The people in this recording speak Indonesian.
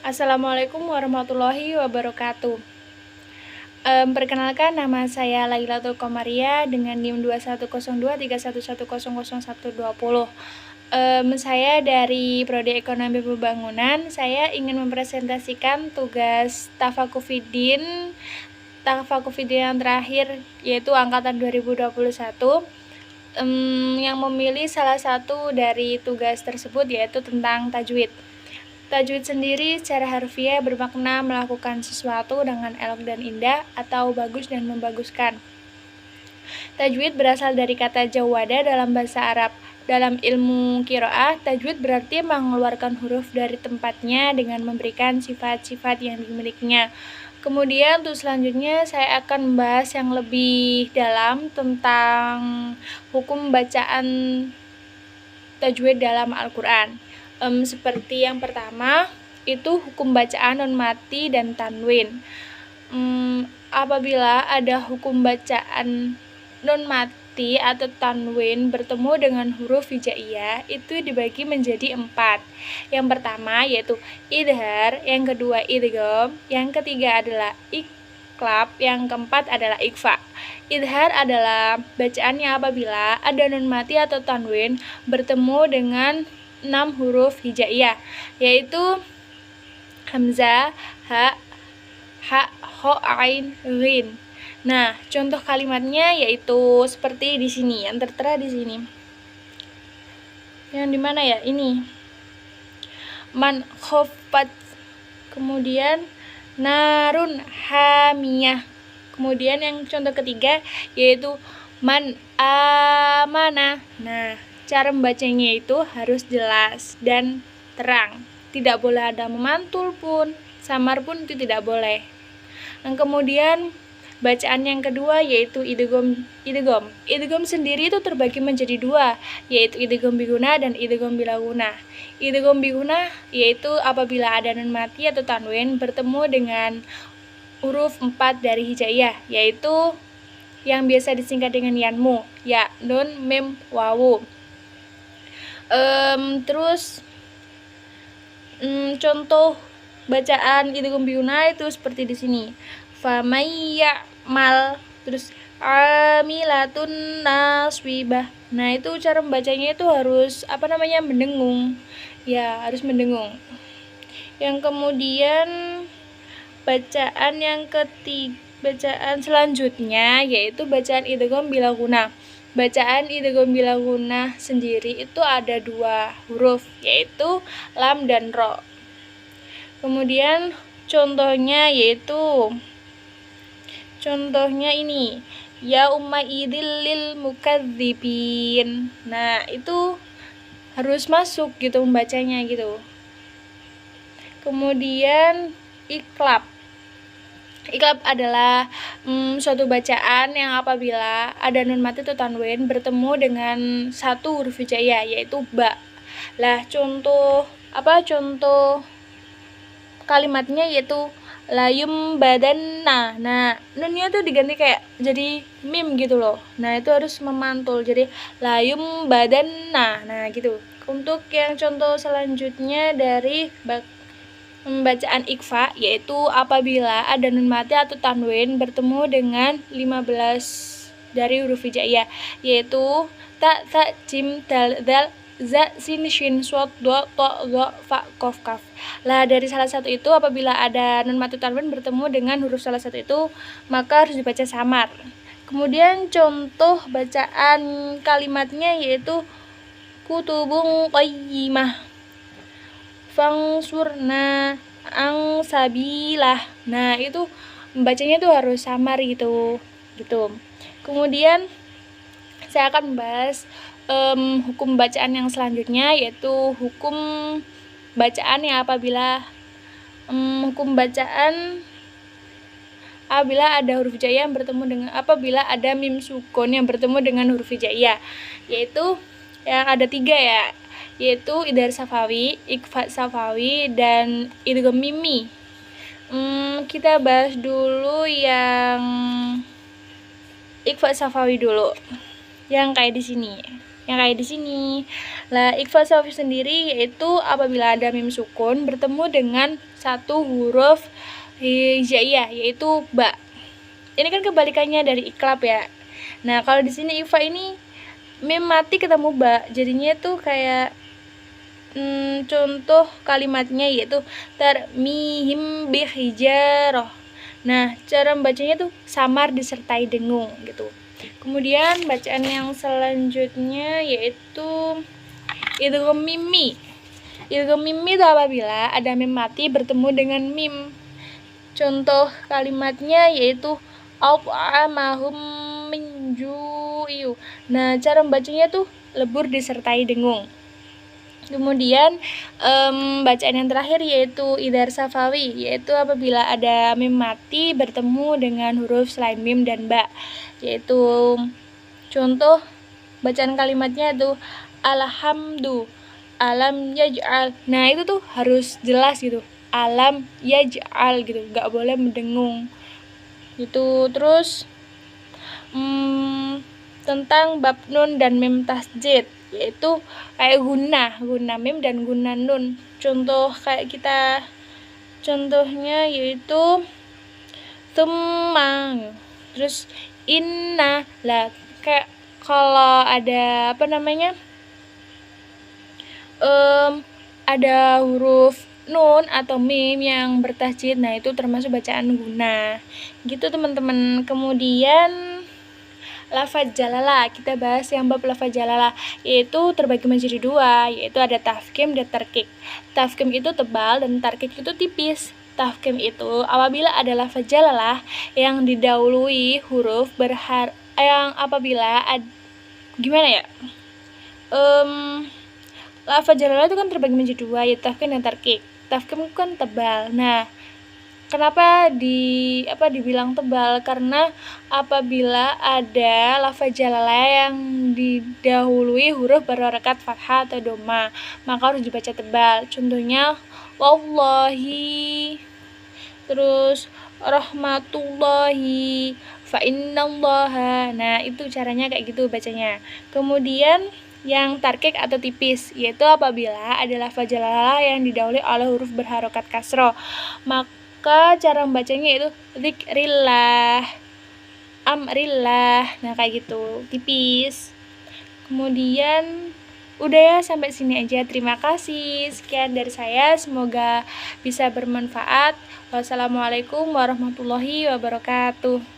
Assalamualaikum warahmatullahi wabarakatuh. Perkenalkan, nama saya Lailatul Qomaria dengan NIM 210231100120. Saya dari Prodi Ekonomi Pembangunan. Saya ingin mempresentasikan tugas Tafakufidin yang terakhir, yaitu angkatan 2021, yang memilih salah satu dari tugas tersebut, yaitu tentang tajwid. Tajwid sendiri secara harfiah bermakna melakukan sesuatu dengan elok dan indah atau bagus dan membaguskan. Tajwid berasal dari kata jawada dalam bahasa Arab. Dalam ilmu qiraah, tajwid berarti mengeluarkan huruf dari tempatnya dengan memberikan sifat-sifat yang dimilikinya. Kemudian untuk selanjutnya saya akan membahas yang lebih dalam tentang hukum bacaan tajwid dalam Al-Quran. Seperti yang pertama itu hukum bacaan non mati dan tanwin. Apabila ada hukum bacaan non mati atau tanwin bertemu dengan huruf hijaiyah, itu dibagi menjadi 4. Yang pertama yaitu idhar, yang kedua idgham, yang ketiga adalah iklab, yang keempat adalah ikhfa. Idhar adalah bacaannya apabila ada nun mati atau tanwin bertemu dengan 6 huruf hijaiyah, yaitu hamzah, ha, ho, ain, ghin. Nah, contoh kalimatnya yaitu seperti di sini, yang tertera di sini. Yang dimana ya? Ini. Man khofat. Kemudian narun hamiyah. Kemudian yang contoh ketiga yaitu man amanah. Nah, cara membacanya itu harus jelas dan terang. Tidak boleh ada memantul pun, samar pun itu tidak boleh. Dan kemudian bacaan yang kedua yaitu idgham. Idgham sendiri itu terbagi menjadi 2, yaitu idgham biguna dan idgham bila guna. Idgham biguna yaitu apabila ada nun mati atau tanwin bertemu dengan huruf 4 dari hijaiyah, yaitu yang biasa disingkat dengan yanmu, ya, nun, mim, wawu. Terus contoh bacaan idgham biguna itu seperti di sini. Famayyamal, terus amilatun naswibah. Nah, itu cara membacanya itu harus mendengung. Ya, harus mendengung. Yang kemudian bacaan selanjutnya yaitu bacaan idgham bila guna. Bacaan idgham bila guna sendiri itu ada 2 huruf, yaitu lam dan ro. Kemudian contohnya ini, ya umma idil lil mukadzibin. Nah, itu harus masuk gitu membacanya gitu. Kemudian iklab. Iklab adalah suatu bacaan yang apabila ada nun mati atau tanwin bertemu dengan satu huruf hijaiyah, yaitu ba. Lah, contoh kalimatnya yaitu layum badanna. Nah, nunnya tuh diganti kayak jadi mim gitu loh. Nah, itu harus memantul jadi layum badanna. Nah, gitu. Untuk yang contoh selanjutnya dari pembacaan ikhfa, yaitu apabila ada nun mati atau tanwin bertemu dengan 15 dari huruf hijaiyah, yaitu ta, tha, jim, dal, za, sin, shin, shod, do, to, go, fa, kof, kaf. Lah, dari salah satu itu apabila ada nun mati tanwin bertemu dengan huruf salah satu itu, maka harus dibaca samar. Kemudian contoh bacaan kalimatnya yaitu kutubung qayyimah, fangsurna ang sabilah. Nah, itu membacanya tuh harus samar gitu. Kemudian saya akan membahas hukum bacaan yang selanjutnya, yaitu hukum bacaan yang apabila ada huruf hijaiyah yang bertemu dengan apabila ada mim sukun yang bertemu dengan huruf hijaiyah, yaitu yang ada 3 ya, yaitu idhar safawi, ikhfa safawi, dan idgham mimi. Kita bahas dulu yang ikhfa safawi dulu, yang kayak di sini. yang kayak di sini. Lah, ikhfa shafawi sendiri yaitu apabila ada mim sukun bertemu dengan satu huruf hijaiyah yaitu ba. Ini kan kebalikannya dari iklab ya. Nah, kalau di sini ikhfa ini mim mati ketemu ba, jadinya tuh kayak contoh kalimatnya yaitu tarmihim bihijarah. Nah, cara membacanya tuh samar disertai dengung gitu. Kemudian bacaan yang selanjutnya yaitu idgham mimmi. Idgham mimmi itu apabila ada mim mati bertemu dengan mim. Contoh kalimatnya yaitu at'amahum min ju'in. Nah, cara membacanya tuh lebur disertai dengung. Kemudian bacaan yang terakhir yaitu idhar shafawi, yaitu apabila ada mim mati bertemu dengan huruf selain mim dan ba, yaitu contoh bacaan kalimatnya itu alhamdu alam yaj'al. Nah, itu tuh harus jelas gitu, alam yaj'al gitu, gak boleh mendengung gitu. Terus tentang bab nun dan mim tasjid, yaitu kayak guna mim dan guna nun. Contoh kayak kita contohnya yaitu thumma, terus inna. Lah, kayak kalau ada apa namanya ada huruf nun atau mim yang bertasjid, nah itu termasuk bacaan guna gitu teman-teman. Kemudian lafaz jalalah, kita bahas yang bab lafaz jalalah, yaitu terbagi menjadi dua, yaitu ada tafkhim dan tarkik. Tafkhim itu tebal dan tarkik itu tipis. Tafkhim itu apabila ada lafaz jalalah yang didahului huruf yang apabila gimana ya? Lafaz jalalah itu kan terbagi menjadi dua, yaitu tafkhim dan tarkik. Tafkhim kan tebal. Nah, kenapa dibilang tebal? Karena apabila ada lafaz jalalah yang didahului huruf berharakat fathah atau dhamma, maka harus dibaca tebal. Contohnya wallahi, terus rahmatullahi, fa innallaha. Nah, itu caranya kayak gitu bacanya. Kemudian yang tarkik atau tipis, yaitu apabila ada lafaz jalalah yang didahului oleh huruf berharokat kasroh, maka cara membacanya itu dzikrillah, amrillah. Nah, kayak gitu, tipis. Kemudian udah ya, sampai sini aja. Terima kasih. Sekian dari saya, semoga bisa bermanfaat. Wassalamualaikum warahmatullahi wabarakatuh.